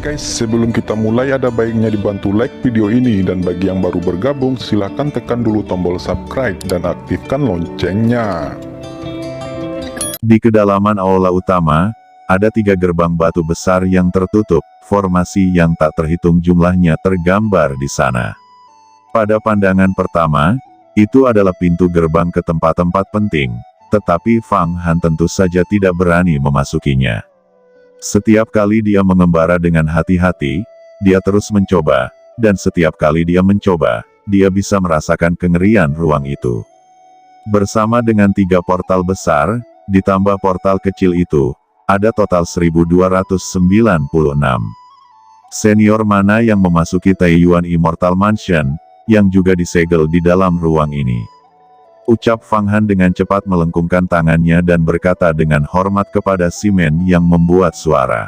guys, sebelum kita mulai ada baiknya dibantu like video ini, dan bagi yang baru bergabung silahkan tekan dulu tombol subscribe dan aktifkan loncengnya. Di kedalaman aula utama, ada 3 gerbang batu besar yang tertutup, formasi yang tak terhitung jumlahnya tergambar di sana. Pada pandangan pertama, itu adalah pintu gerbang ke tempat-tempat penting, tetapi Fang Han tentu saja tidak berani memasukinya. Setiap kali dia mengembara dengan hati-hati, dia terus mencoba, dan setiap kali dia mencoba, dia bisa merasakan kengerian ruang itu. Bersama dengan 3 portal besar, ditambah portal kecil itu, ada total 1296. Senior mana yang memasuki Taiyuan Immortal Mansion, yang juga disegel di dalam ruang ini? Ucap Fang Han dengan cepat melengkungkan tangannya dan berkata dengan hormat kepada Simen yang membuat suara.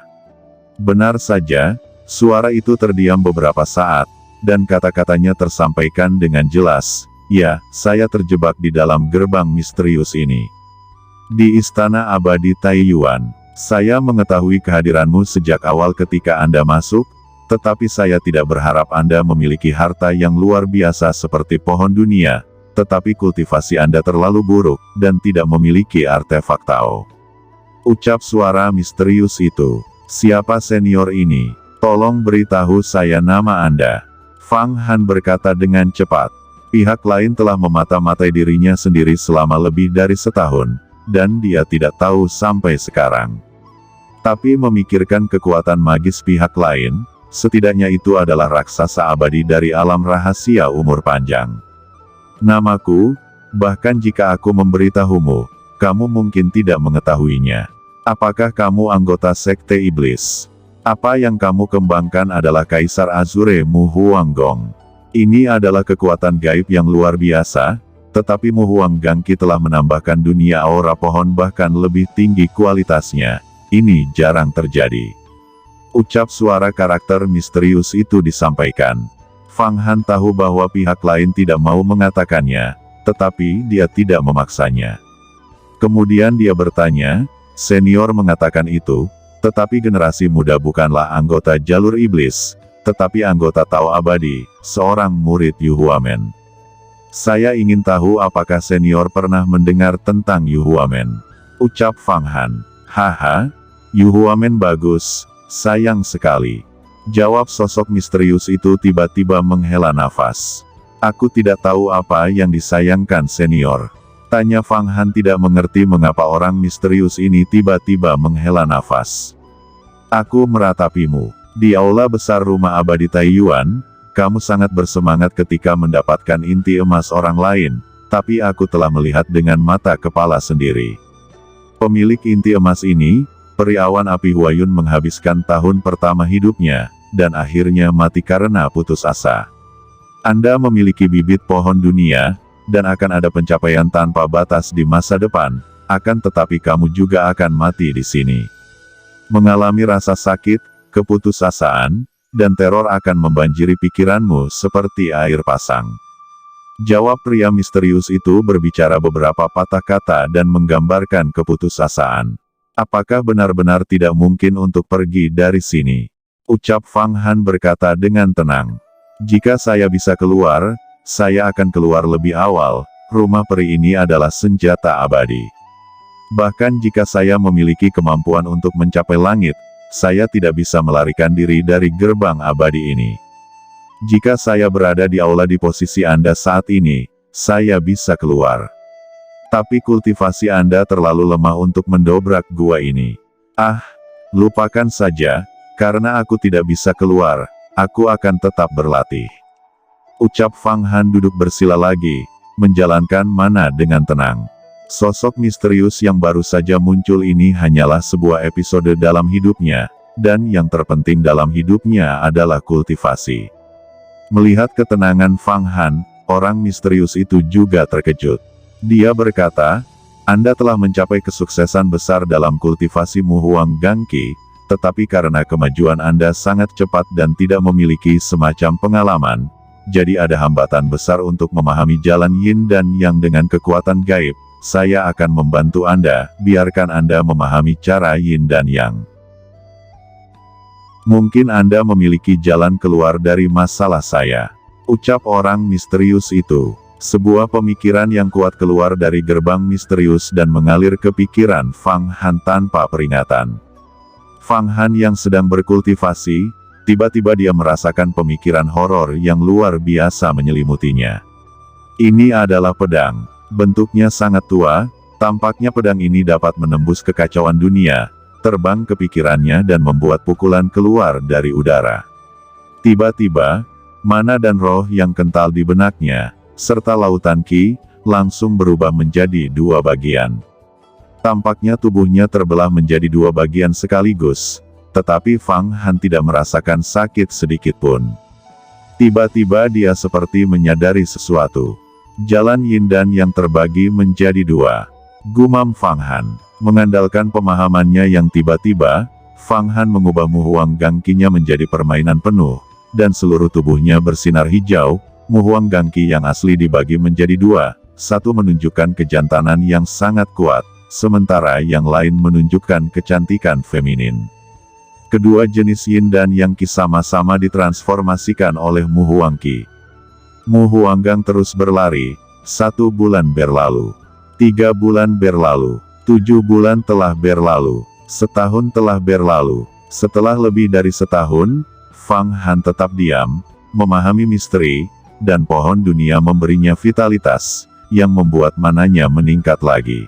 Benar saja, suara itu terdiam beberapa saat, dan kata-katanya tersampaikan dengan jelas, "Ya, saya terjebak di dalam gerbang misterius ini. Di Istana Abadi Taiyuan, saya mengetahui kehadiranmu sejak awal ketika Anda masuk, tetapi saya tidak berharap Anda memiliki harta yang luar biasa seperti pohon dunia. Tetapi kultivasi Anda terlalu buruk, dan tidak memiliki artefak Tao." Ucap suara misterius itu. "Siapa senior ini? Tolong beritahu saya nama Anda." Fang Han berkata dengan cepat. Pihak lain telah memata-matai dirinya sendiri selama lebih dari setahun, dan dia tidak tahu sampai sekarang. Tapi memikirkan kekuatan magis pihak lain, setidaknya itu adalah raksasa abadi dari alam rahasia umur panjang. "Namaku, bahkan jika aku memberitahumu, kamu mungkin tidak mengetahuinya. Apakah kamu anggota Sekte Iblis? Apa yang kamu kembangkan adalah Kaisar Azure Mu Huanggong. Ini adalah kekuatan gaib yang luar biasa, tetapi Mu Huanggangki telah menambahkan dunia aura pohon bahkan lebih tinggi kualitasnya. Ini jarang terjadi." Ucap suara karakter misterius itu disampaikan. Fang Han tahu bahwa pihak lain tidak mau mengatakannya, tetapi dia tidak memaksanya. Kemudian dia bertanya, "Senior mengatakan itu, tetapi generasi muda bukanlah anggota jalur iblis, tetapi anggota Tao Abadi, seorang murid Yu Huamen. Saya ingin tahu apakah senior pernah mendengar tentang Yu Huamen?" Ucap Fang Han. "Haha, Yu Huamen bagus, sayang sekali." Jawab sosok misterius itu tiba-tiba menghela nafas. "Aku tidak tahu apa yang disayangkan senior?" Tanya Fang Han tidak mengerti mengapa orang misterius ini tiba-tiba menghela nafas. "Aku meratapimu. Di aula besar rumah abadi Taiyuan, kamu sangat bersemangat ketika mendapatkan inti emas orang lain, tapi aku telah melihat dengan mata kepala sendiri. Pemilik inti emas ini, Peri Awan Api Huayun menghabiskan tahun pertama hidupnya, dan akhirnya mati karena putus asa. Anda memiliki bibit pohon dunia, dan akan ada pencapaian tanpa batas di masa depan, akan tetapi kamu juga akan mati di sini. Mengalami rasa sakit, keputusasaan, dan teror akan membanjiri pikiranmu seperti air pasang." Jawab pria misterius itu berbicara beberapa patah kata dan menggambarkan keputusasaan. "Apakah benar-benar tidak mungkin untuk pergi dari sini?" Ucap Fang Han berkata dengan tenang. "Jika saya bisa keluar, saya akan keluar lebih awal. Rumah peri ini adalah senjata abadi. Bahkan jika saya memiliki kemampuan untuk mencapai langit, saya tidak bisa melarikan diri dari gerbang abadi ini. Jika saya berada di aula di posisi Anda saat ini, saya bisa keluar. Tapi kultivasi Anda terlalu lemah untuk mendobrak gua ini. Ah, lupakan saja. Karena aku tidak bisa keluar, aku akan tetap berlatih." Ucap Fang Han duduk bersila lagi, menjalankan mana dengan tenang. Sosok misterius yang baru saja muncul ini hanyalah sebuah episode dalam hidupnya, dan yang terpenting dalam hidupnya adalah kultivasi. Melihat ketenangan Fang Han, orang misterius itu juga terkejut. Dia berkata, "Anda telah mencapai kesuksesan besar dalam kultivasi Mu Huanggangki, tetapi karena kemajuan Anda sangat cepat dan tidak memiliki semacam pengalaman, jadi ada hambatan besar untuk memahami jalan yin dan yang dengan kekuatan gaib. Saya akan membantu Anda, biarkan Anda memahami cara yin dan yang." Mungkin Anda memiliki jalan keluar dari masalah saya. Ucap orang misterius itu. Sebuah pemikiran yang kuat keluar dari gerbang misterius dan mengalir ke pikiran Fang Han tanpa peringatan. Fang Han yang sedang berkultivasi, tiba-tiba dia merasakan pemikiran horor yang luar biasa menyelimutinya. Ini adalah pedang. Bentuknya sangat tua, tampaknya pedang ini dapat menembus kekacauan dunia, terbang ke pikirannya dan membuat pukulan keluar dari udara. Tiba-tiba, mana dan roh yang kental di benaknya, serta lautan Qi, langsung berubah menjadi dua bagian. Tampaknya tubuhnya terbelah menjadi dua bagian sekaligus, tetapi Fang Han tidak merasakan sakit sedikit pun. Tiba-tiba dia seperti menyadari sesuatu. Jalan Yin Dan yang terbagi menjadi dua. Gumam Fang Han. Mengandalkan pemahamannya yang tiba-tiba, Fang Han mengubah Mu Huang Gangqinya menjadi permainan penuh, dan seluruh tubuhnya bersinar hijau. Mu Huang Gangqi yang asli dibagi menjadi dua, satu menunjukkan kejantanan yang sangat kuat, sementara yang lain menunjukkan kecantikan feminin. Kedua jenis Yin Dan yang Qi sama-sama ditransformasikan oleh Mu Huang Qi. Mu Huang Gang terus berlari. 1 bulan berlalu. 3 bulan berlalu. 7 bulan telah berlalu. Setahun telah berlalu. Setelah lebih dari setahun, Fang Han tetap diam, memahami misteri, dan pohon dunia memberinya vitalitas, yang membuat mananya meningkat lagi.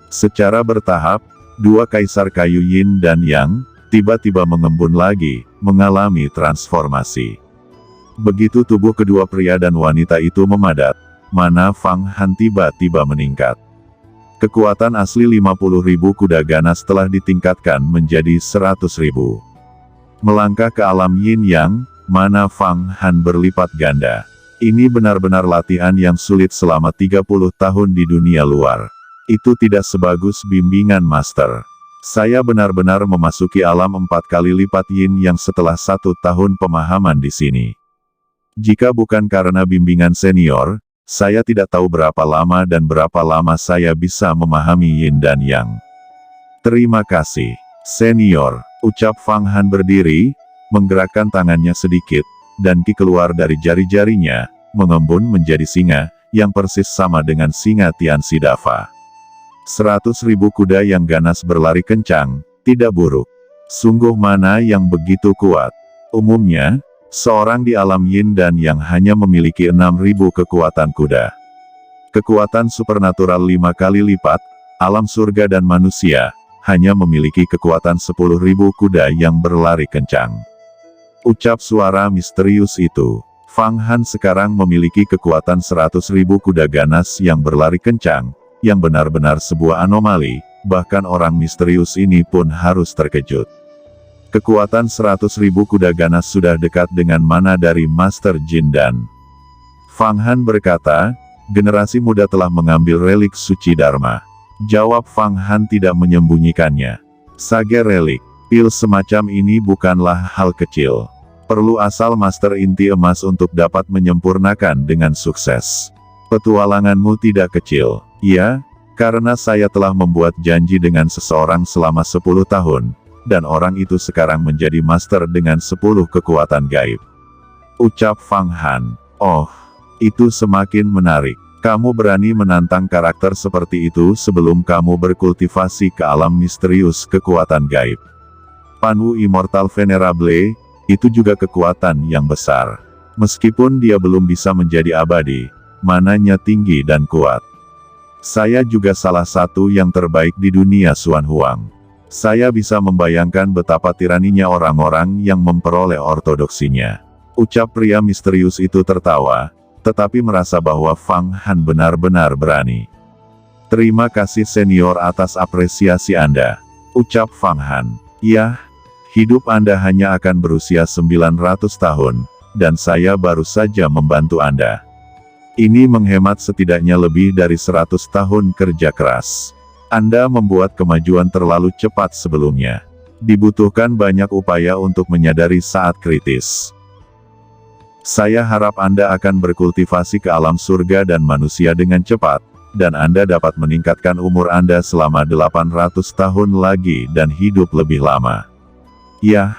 Secara bertahap, dua kaisar kayu Yin dan Yang, tiba-tiba mengembun lagi, mengalami transformasi. Begitu tubuh kedua pria dan wanita itu memadat, mana Fang Han tiba-tiba meningkat. Kekuatan asli 50.000 kuda ganas telah ditingkatkan menjadi 100.000. Melangkah ke alam Yin Yang, mana Fang Han berlipat ganda. Ini benar-benar latihan yang sulit selama 30 tahun di dunia luar. Itu tidak sebagus bimbingan master. Saya benar-benar memasuki alam 4 kali lipat Yin Yang setelah 1 tahun pemahaman di sini. Jika bukan karena bimbingan senior, saya tidak tahu berapa lama dan berapa lama saya bisa memahami Yin dan Yang. Terima kasih, senior, ucap Fang Han berdiri, menggerakkan tangannya sedikit, dan Qi keluar dari jari-jarinya, mengembun menjadi singa, yang persis sama dengan singa Tianxi Dava. 100.000 kuda yang ganas berlari kencang, tidak buruk. Sungguh mana yang begitu kuat. Umumnya, seorang di alam Yin dan Yang hanya memiliki 6.000 kekuatan kuda. Kekuatan supernatural 5 kali lipat, alam surga dan manusia, hanya memiliki kekuatan 10.000 kuda yang berlari kencang. Ucap suara misterius itu. Fang Han sekarang memiliki kekuatan 100.000 kuda ganas yang berlari kencang, yang benar-benar sebuah anomali, bahkan orang misterius ini pun harus terkejut. Kekuatan 100.000 kuda ganas sudah dekat dengan mana dari Master Jin Dan. Fang Han berkata, generasi muda telah mengambil relik suci Dharma. Jawab Fang Han tidak menyembunyikannya. Sage relik, pil semacam ini bukanlah hal kecil. Perlu asal Master Inti Emas untuk dapat menyempurnakan dengan sukses. Petualanganmu tidak kecil. Ya, karena saya telah membuat janji dengan seseorang selama 10 tahun, dan orang itu sekarang menjadi master dengan 10 kekuatan gaib. Ucap Fang Han. Oh, itu semakin menarik. Kamu berani menantang karakter seperti itu sebelum kamu berkultivasi ke alam misterius kekuatan gaib. Panwu Immortal Venerable, itu juga kekuatan yang besar. Meskipun dia belum bisa menjadi abadi, mananya tinggi dan kuat. Saya juga salah satu yang terbaik di dunia Xuan Huang. Saya bisa membayangkan betapa tiraninya orang-orang yang memperoleh ortodoksinya. Ucap pria misterius itu tertawa, tetapi merasa bahwa Fang Han benar-benar berani. Terima kasih senior atas apresiasi Anda. Ucap Fang Han. Ya, hidup Anda hanya akan berusia 900 tahun, dan saya baru saja membantu Anda. Ini menghemat setidaknya lebih dari 100 tahun kerja keras. Anda membuat kemajuan terlalu cepat sebelumnya. Dibutuhkan banyak upaya untuk menyadari saat kritis. Saya harap Anda akan berkultivasi ke alam surga dan manusia dengan cepat, dan Anda dapat meningkatkan umur Anda selama 800 tahun lagi dan hidup lebih lama. Ya,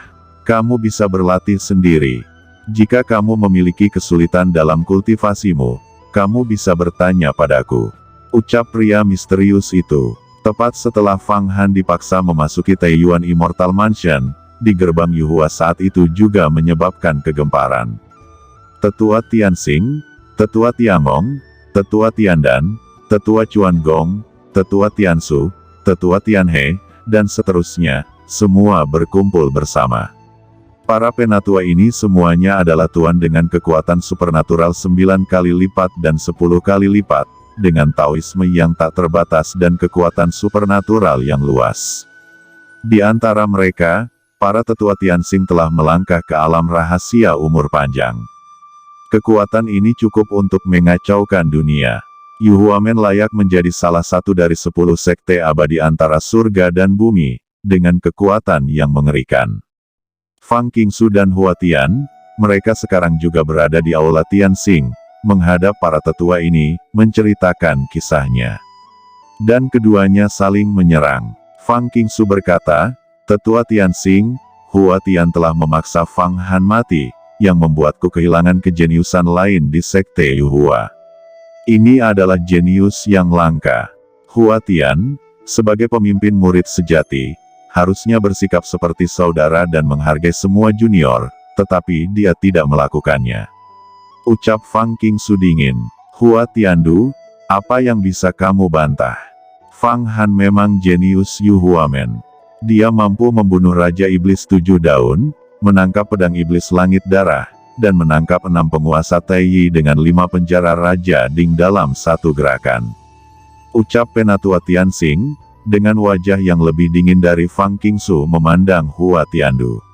Kamu bisa berlatih sendiri. Jika kamu memiliki kesulitan dalam kultivasimu, kamu bisa bertanya padaku. Ucap pria misterius itu. Tepat setelah Fang Han dipaksa memasuki Taiyuan Immortal Mansion, di gerbang Yuhua saat itu juga menyebabkan kegemparan. Tetua Tianxing, Tetua Tiangong, Tetua Tiandan, Tetua Chuan Gong, Tetua Tiansu, Tetua Tianhe, dan seterusnya, semua berkumpul bersama. Para penatua ini semuanya adalah tuan dengan kekuatan supernatural 9 kali lipat dan 10 kali lipat, dengan Taoisme yang tak terbatas dan kekuatan supernatural yang luas. Di antara mereka, para tetua Tianxing telah melangkah ke alam rahasia umur panjang. Kekuatan ini cukup untuk mengacaukan dunia. Yuhuamen layak menjadi salah satu dari 10 sekte abadi antara surga dan bumi, dengan kekuatan yang mengerikan. Fang Qingsu dan Hua Tian, mereka sekarang juga berada di Aula Tianxing, menghadap para tetua ini, menceritakan kisahnya. Dan keduanya saling menyerang. Fang Qingsu berkata, Tetua Tianxing, Hua Tian telah memaksa Fang Han mati, yang membuatku kehilangan kejeniusan lain di sekte Yuhua. Ini adalah jenius yang langka. Hua Tian, sebagai pemimpin murid sejati, harusnya bersikap seperti saudara dan menghargai semua junior, tetapi dia tidak melakukannya. Ucap Fang Qingsu dingin. Hua Tiandu, apa yang bisa kamu bantah? Fang Han memang jenius Yuhuamen. Dia mampu membunuh Raja Iblis 7 daun, menangkap pedang iblis langit darah, dan menangkap 6 penguasa Taiyi dengan 5 penjara Raja Ding dalam satu gerakan. Ucap penatua Tianxing, dengan wajah yang lebih dingin dari Fang Qingsu memandang Hua Tiandu.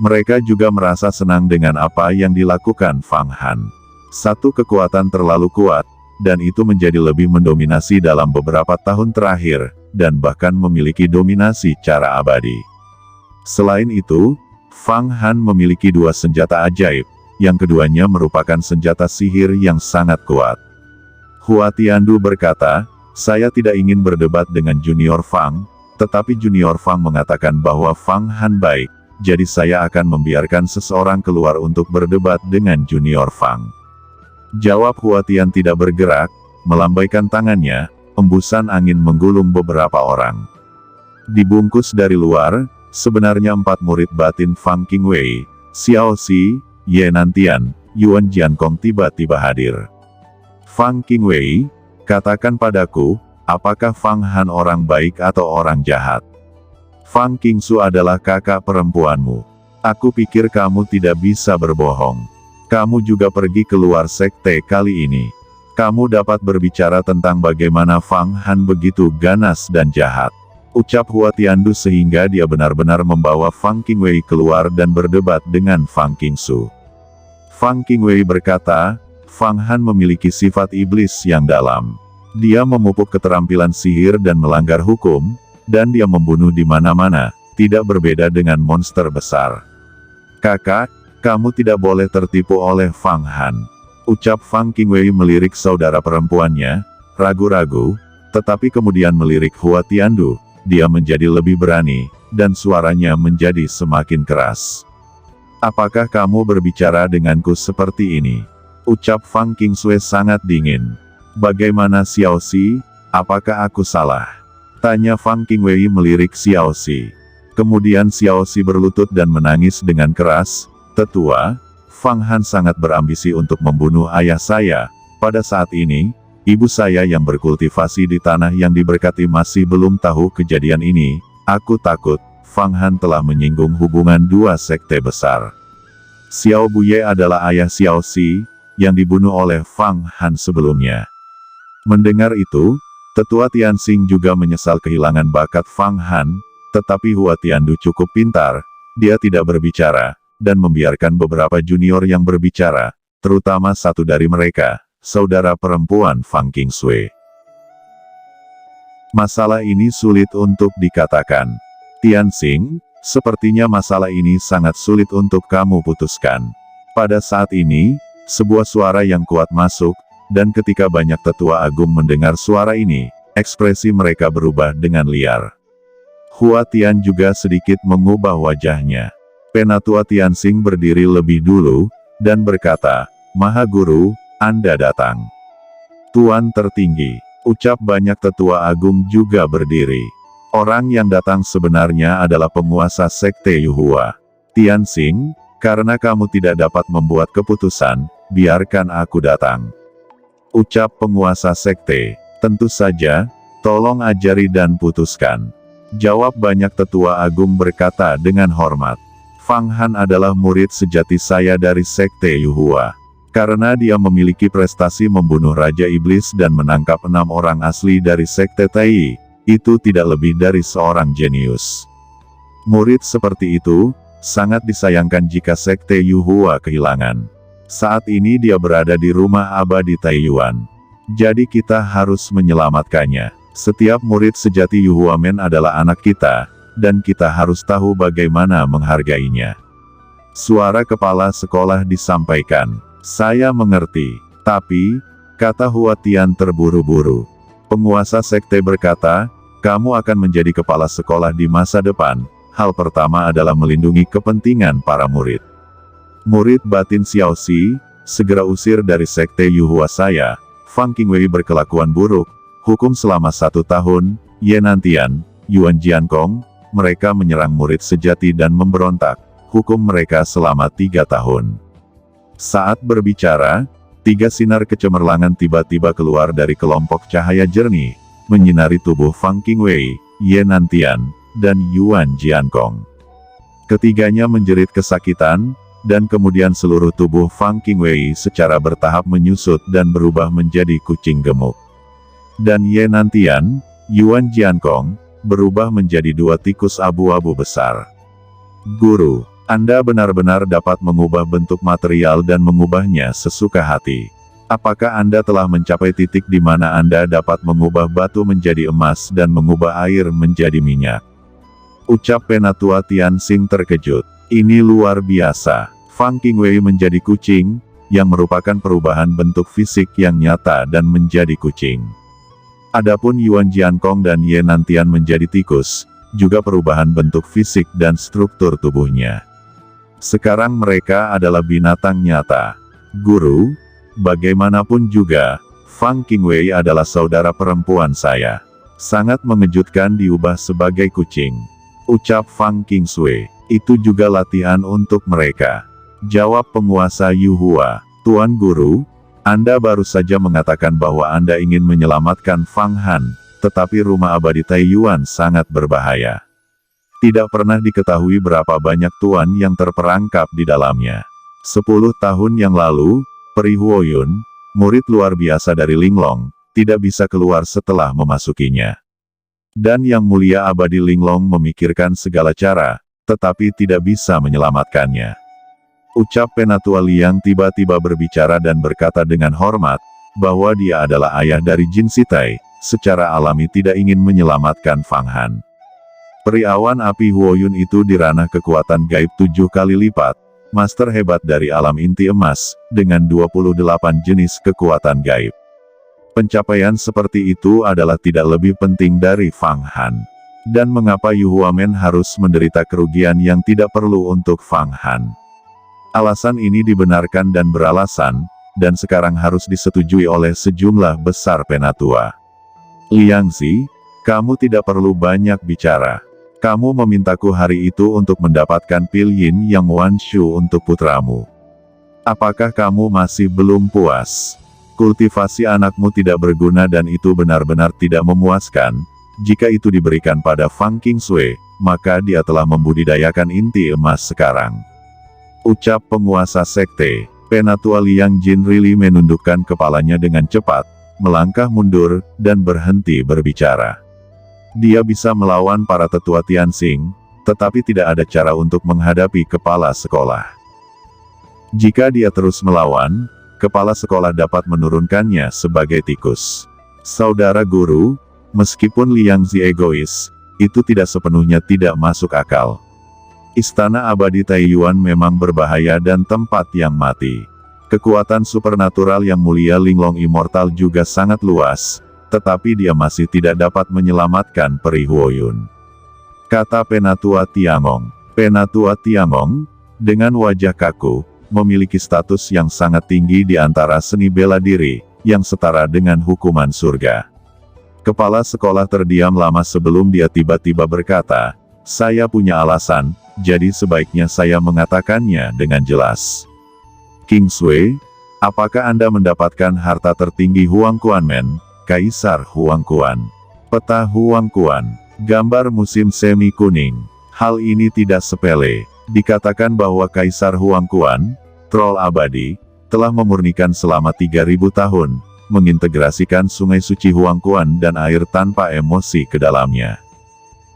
Mereka juga merasa senang dengan apa yang dilakukan Fang Han. Satu kekuatan terlalu kuat, dan itu menjadi lebih mendominasi dalam beberapa tahun terakhir, dan bahkan memiliki dominasi cara abadi. Selain itu, Fang Han memiliki 2 senjata ajaib, yang keduanya merupakan senjata sihir yang sangat kuat. Hua Tiandu berkata, saya tidak ingin berdebat dengan Junior Fang, tetapi Junior Fang mengatakan bahwa Fang Han baik, jadi saya akan membiarkan seseorang keluar untuk berdebat dengan Junior Fang. Jawab Hua Tian tidak bergerak, melambaikan tangannya, embusan angin menggulung beberapa orang. Dibungkus dari luar, sebenarnya 4 murid batin Fang Qingwei, Xiao Xi, Ye Nantian, Yuan Jiankong tiba-tiba hadir. Fang Qingwei, katakan padaku, apakah Fang Han orang baik atau orang jahat? Fang Qingsu adalah kakak perempuanmu. Aku pikir kamu tidak bisa berbohong. Kamu juga pergi keluar sekte kali ini. Kamu dapat berbicara tentang bagaimana Fang Han begitu ganas dan jahat. Ucap Hua Tiandu sehingga dia benar-benar membawa Fang Qingwei keluar dan berdebat dengan Fang Qingsu. Fang Qingwei berkata, Fang Han memiliki sifat iblis yang dalam. Dia memupuk keterampilan sihir dan melanggar hukum, dan dia membunuh di mana-mana, tidak berbeda dengan monster besar. Kakak, kamu tidak boleh tertipu oleh Fang Han. Ucap Fang Qingwei melirik saudara perempuannya, ragu-ragu, tetapi kemudian melirik Hua Tiandu, dia menjadi lebih berani, dan suaranya menjadi semakin keras. Apakah kamu berbicara denganku seperti ini? Ucap Fang Qingsu sangat dingin. Bagaimana Xiao Xi, apakah aku salah? Tanya Fang Qingwei melirik Xiao Xi. Kemudian Xiao Xi berlutut dan menangis dengan keras, Tetua, Fang Han sangat berambisi untuk membunuh ayah saya. Pada saat ini, ibu saya yang berkultivasi di tanah yang diberkati masih belum tahu kejadian ini. Aku takut, Fang Han telah menyinggung hubungan 2 sekte besar. Xiao Buye adalah ayah Xiao Xi, yang dibunuh oleh Fang Han sebelumnya. Mendengar itu, Tetua Tianxing juga menyesal kehilangan bakat Fang Han, tetapi Hua Tiandu cukup pintar, dia tidak berbicara, dan membiarkan beberapa junior yang berbicara, terutama satu dari mereka, saudara perempuan Fang Qingsu. Masalah ini sulit untuk dikatakan. Tianxing, sepertinya masalah ini sangat sulit untuk kamu putuskan. Pada saat ini, sebuah suara yang kuat masuk, dan ketika banyak tetua agung mendengar suara ini, ekspresi mereka berubah dengan liar. Hua Tian juga sedikit mengubah wajahnya. Penatua Tianxing berdiri lebih dulu, dan berkata, "Maha Guru, Anda datang." "Tuan tertinggi," ucap banyak tetua agung juga berdiri. Orang yang datang sebenarnya adalah penguasa Sekte Yuhua. "Tianxing, karena kamu tidak dapat membuat keputusan, biarkan aku datang," ucap penguasa sekte. "Tentu saja, tolong ajari dan putuskan," jawab banyak tetua agung berkata dengan hormat. "Fang Han adalah murid sejati saya dari Sekte Yuhua. Karena dia memiliki prestasi membunuh Raja Iblis dan menangkap 6 orang asli dari Sekte Tai, itu tidak lebih dari seorang jenius. Murid seperti itu, sangat disayangkan jika Sekte Yuhua kehilangan. Saat ini dia berada di rumah abadi Taiyuan. Jadi kita harus menyelamatkannya. Setiap murid sejati Yuhua Men adalah anak kita, dan kita harus tahu bagaimana menghargainya." Suara kepala sekolah disampaikan. "Saya mengerti. Tapi," kata Hua Tian terburu-buru. Penguasa sekte berkata, "Kamu akan menjadi kepala sekolah di masa depan. Hal pertama adalah melindungi kepentingan para murid. Murid batin Xiaoxi, segera usir dari sekte Yuhua saya. Fang Qingwei berkelakuan buruk, hukum selama 1 tahun, Ye Nantian, Yuan Jiankong, mereka menyerang murid sejati dan memberontak, hukum mereka selama 3 tahun. Saat berbicara, 3 sinar kecemerlangan tiba-tiba keluar dari kelompok cahaya jernih, menyinari tubuh Fang Qingwei, Ye Nantian, dan Yuan Jiankong. Ketiganya menjerit kesakitan, dan kemudian seluruh tubuh Fang Qingwei secara bertahap menyusut dan berubah menjadi kucing gemuk. Dan Ye Nantian, Yuan Jiankong, berubah menjadi 2 tikus abu-abu besar. "Guru, Anda benar-benar dapat mengubah bentuk material dan mengubahnya sesuka hati. Apakah Anda telah mencapai titik di mana Anda dapat mengubah batu menjadi emas dan mengubah air menjadi minyak?" ucap Penatua Tianxing terkejut. "Ini luar biasa." Fang Qingwei menjadi kucing, yang merupakan perubahan bentuk fisik yang nyata dan menjadi kucing. Adapun Yuan Jiankong dan Ye Nantian menjadi tikus, juga perubahan bentuk fisik dan struktur tubuhnya. Sekarang mereka adalah binatang nyata. "Guru, bagaimanapun juga, Fang Qingwei adalah saudara perempuan saya. Sangat mengejutkan diubah sebagai kucing," ucap Fang Qingsui. "Itu juga latihan untuk mereka," jawab penguasa Yuhua. "Tuan Guru, Anda baru saja mengatakan bahwa Anda ingin menyelamatkan Fang Han, tetapi rumah abadi Taiyuan sangat berbahaya. Tidak pernah diketahui berapa banyak tuan yang terperangkap di dalamnya. 10 tahun yang lalu, Peri Huoyun, murid luar biasa dari Linglong, tidak bisa keluar setelah memasukinya. Dan Yang Mulia Abadi Linglong memikirkan segala cara, tetapi tidak bisa menyelamatkannya," ucap Penatua Liang tiba-tiba berbicara dan berkata dengan hormat, bahwa dia adalah ayah dari Jin Sitai, secara alami tidak ingin menyelamatkan Fang Han. Peri awan api Huoyun itu di ranah kekuatan gaib 7 kali lipat, master hebat dari alam inti emas, dengan 28 jenis kekuatan gaib. Pencapaian seperti itu adalah tidak lebih penting dari Fang Han. Dan mengapa Yuhua Men harus menderita kerugian yang tidak perlu untuk Fang Han? Alasan ini dibenarkan dan beralasan, dan sekarang harus disetujui oleh sejumlah besar penatua. "Liangzi, kamu tidak perlu banyak bicara. Kamu memintaku hari itu untuk mendapatkan pil Yin Yang Wanshu untuk putramu. Apakah kamu masih belum puas? Kultivasi anakmu tidak berguna dan itu benar-benar tidak memuaskan. Jika itu diberikan pada Fang Qingsui, maka dia telah membudidayakan inti emas sekarang," ucap penguasa sekte. Penatua Liang Jinrili menundukkan kepalanya dengan cepat, melangkah mundur, dan berhenti berbicara. Dia bisa melawan para tetua Tianxing, tetapi tidak ada cara untuk menghadapi kepala sekolah. Jika dia terus melawan, kepala sekolah dapat menurunkannya sebagai tikus. "Saudara guru, meskipun Liangzi egois, itu tidak sepenuhnya tidak masuk akal. Istana abadi Taiyuan memang berbahaya dan tempat yang mati. Kekuatan supernatural Yang Mulia Linglong Immortal juga sangat luas, tetapi dia masih tidak dapat menyelamatkan Peri Huoyun," kata Penatua Tiangong. Penatua Tiangong, dengan wajah kaku, memiliki status yang sangat tinggi di antara seni bela diri, yang setara dengan hukuman surga. Kepala sekolah terdiam lama sebelum dia tiba-tiba berkata, "Saya punya alasan, jadi sebaiknya saya mengatakannya dengan jelas. King Sui, apakah Anda mendapatkan harta tertinggi Huang Kuanmen, Kaisar Huang Kuan?" Peta Huang Kuan, gambar musim semi kuning. Hal ini tidak sepele. Dikatakan bahwa Kaisar Huang Kuan, troll abadi, telah memurnikan selama 3000 tahun, mengintegrasikan sungai suci Huang Kuan dan air tanpa emosi ke dalamnya.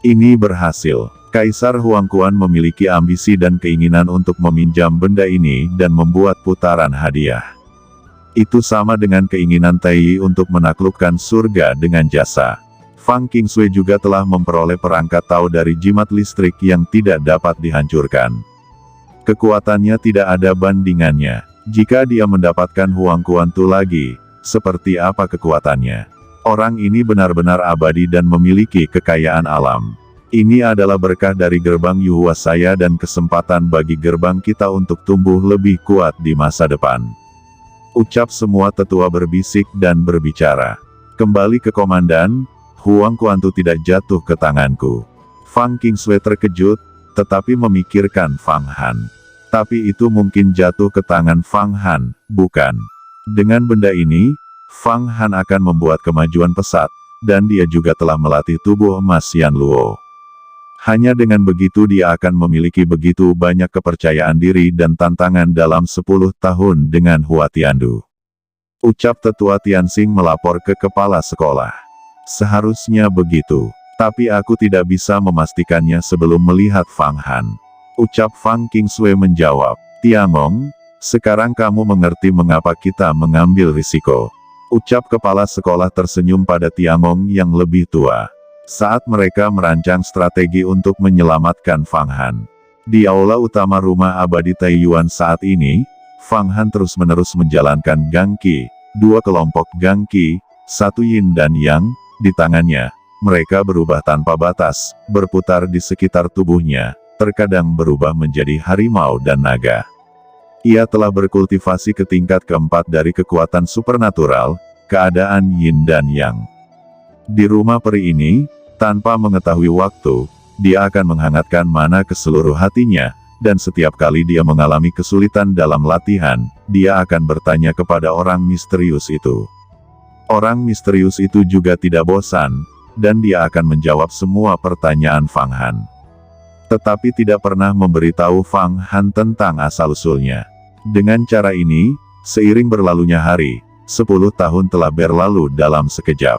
Ini berhasil. Kaisar Huang Kuan memiliki ambisi dan keinginan untuk meminjam benda ini dan membuat putaran hadiah. Itu sama dengan keinginan Tai untuk menaklukkan surga dengan jasa. Fang Qingsui juga telah memperoleh perangkat Tao dari jimat listrik yang tidak dapat dihancurkan. Kekuatannya tidak ada bandingannya. Jika dia mendapatkan Huang Kuan Tu lagi, seperti apa kekuatannya? Orang ini benar-benar abadi dan memiliki kekayaan alam. Ini adalah berkah dari gerbang Yuhua saya dan kesempatan bagi gerbang kita untuk tumbuh lebih kuat di masa depan. Ucap semua tetua berbisik dan berbicara. Kembali ke komandan, Huang Kuan Tu tidak jatuh ke tanganku. Fang Qingsui terkejut, tetapi memikirkan Fang Han. Tapi itu mungkin jatuh ke tangan Fang Han, bukan? Dengan benda ini, Fang Han akan membuat kemajuan pesat, dan dia juga telah melatih tubuh emas Yan Luo. Hanya dengan begitu dia akan memiliki begitu banyak kepercayaan diri dan tantangan dalam 10 tahun dengan Hua Tiandu. Ucap tetua Tianxing melapor ke kepala sekolah. Seharusnya begitu, tapi aku tidak bisa memastikannya sebelum melihat Fang Han. Ucap Fang Qingsui menjawab, "Tiangong, sekarang kamu mengerti mengapa kita mengambil risiko." Ucap kepala sekolah tersenyum pada Tiangong yang lebih tua. Saat mereka merancang strategi untuk menyelamatkan Fang Han. Di aula utama rumah abadi Taiyuan saat ini, Fang Han terus-menerus menjalankan Gangqi, dua kelompok Gangqi, satu Yin dan Yang, di tangannya. Mereka berubah tanpa batas, berputar di sekitar tubuhnya, terkadang berubah menjadi harimau dan naga. Ia telah berkultivasi ke tingkat keempat dari kekuatan supernatural, keadaan Yin dan Yang. Di rumah peri ini, tanpa mengetahui waktu, dia akan menghangatkan mana ke seluruh hatinya, dan setiap kali dia mengalami kesulitan dalam latihan, dia akan bertanya kepada orang misterius itu. Orang misterius itu juga tidak bosan, dan dia akan menjawab semua pertanyaan Fang Han. Tetapi tidak pernah memberitahu Fang Han tentang asal-usulnya. Dengan cara ini, seiring berlalunya hari, 10 tahun telah berlalu dalam sekejap.